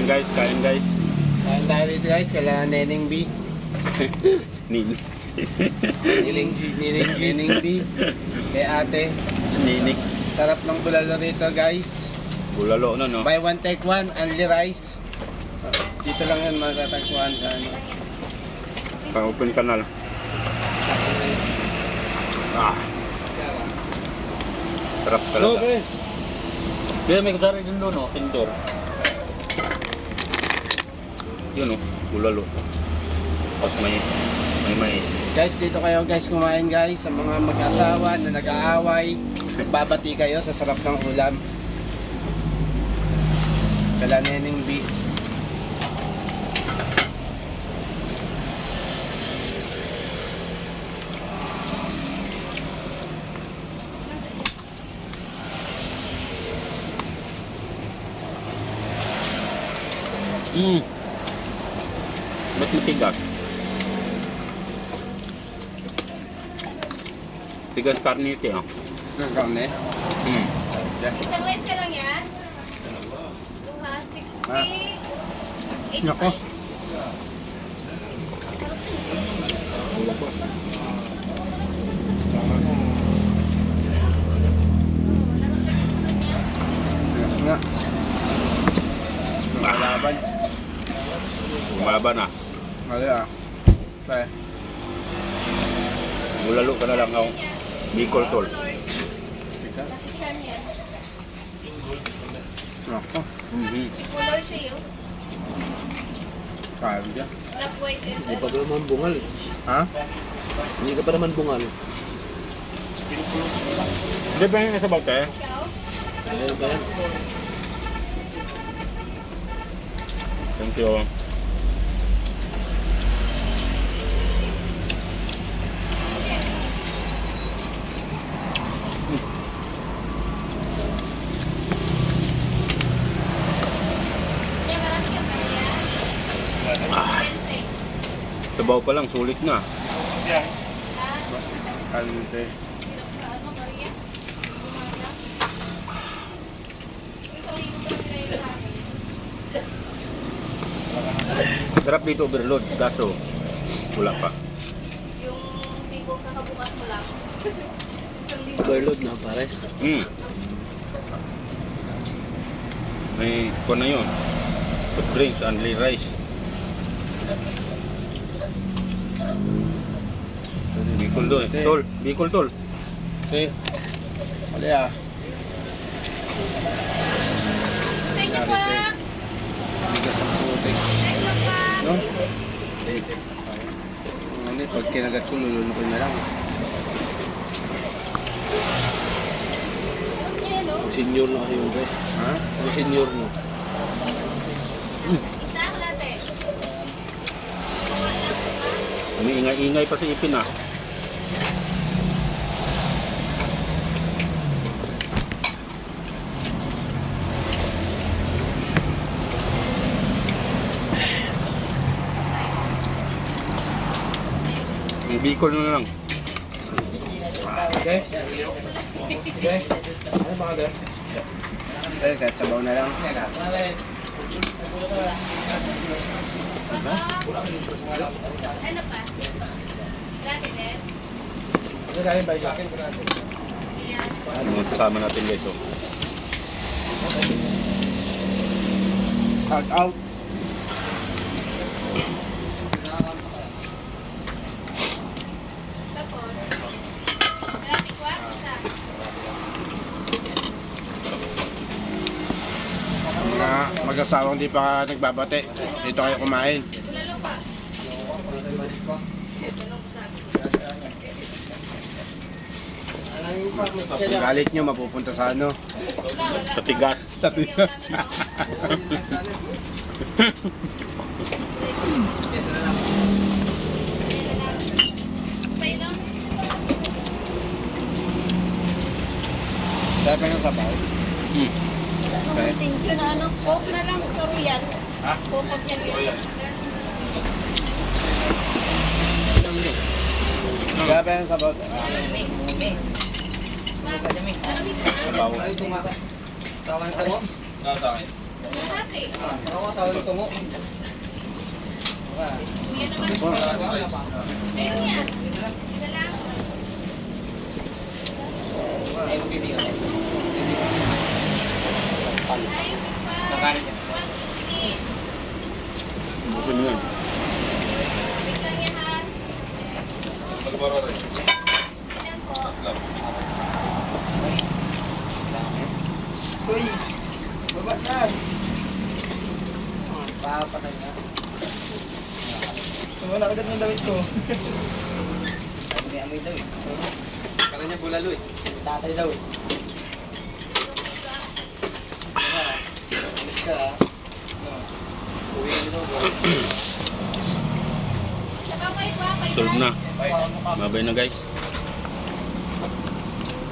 guys, kain guys. Kain tayo dito guys, kailangan Neneng B. Nining. Neneng B. Kay ate. Nining. Sarap ng bulalo rito guys. Bulalo na no. Buy one take one, only rice. Dito lang yan matatagpuan sa ano. Sa open canal. Ah. Sarap talaga. Kaya may kutsara din doon, no? Tindor. Yun, no? Bulalo. Tapos may mais. Guys, dito kayo guys kumain guys. Sa mga mag-asawa na nag-aaway, babati kayo sa sarap ng ulam. Kala Neneng B. Ba't matigas? Tigas karnite, ah. Karne. Isang rice ka lang yan? 260. Nako. Nga. Lumalaban. Bumaba na. Mali ah. Bye. Bulalo ka na lang, oh. Bicol tol. Nako. Color siya yun. Kaya dyan. Black, white, and Hindi pa naman bungal eh. Ha? Hindi ka pa naman bungal. Hindi ba yung nasa balte? ikaw? Ayan pa yan. Thank you. Yan, marami kang kaya. Ah, sabaw pa lang, sulit na. Kante. Ano, Maria? Umaga? Ito, ligo pa sila yung akin. Sarap dito overload, kaso wala pa. Yung ligo kakabukas mo lang. Isang ligo. Overload na pares. May kung na yun. Food drinks, only rice. Bicol doon. Tol, Bicol tol. Okay. Mali ah. Sa inyo pa! Bigas ang putik. Sa inyo pa! No? Ano eh, pag kinagat ko, lulunukin na lang. Yan, no? Senior na kasi yun pre. Ha? Ang senior no. Isa ang latte. Umiingay-ingay pa si Ipin, ah. Yung Bicol na lang. Okay. Okay. Ano ba ka Okay, kahit sabaw na lang. Ano pa? Latte din? Ano galing ba sa akin? Ayan. Ano kasama natin dito? Shout out. Tapos, latte kwak, isa. Mga mag-asawang di pa nagbabate. Dito kayo kumain. Bulalo pa. Kung galit nyo, mapupunta sa ano? Sa tigas. Sa tigas. Sa'yo, no? Kaya pa yung sabaw. Okay. Thank you na ano, Coke na lang, sorry yan. Coke at yan yan. Kaya pa yung sabaw. Sabaw. Lahat eh. Ako sa ulit mo. Kuya naman. Meron yan. Ito lang. Ay, pa. 160. Busin mo yan. Wait lang yan ha. Yan po. Uy! Baba na! Papatay na. Wala agad ng damit ko. May amoy daw eh. Kala niya bulalo eh. Tatay daw eh. Alis ka ah. Uwi na daw. Sa bangay pa. Solve na. Babay na guys.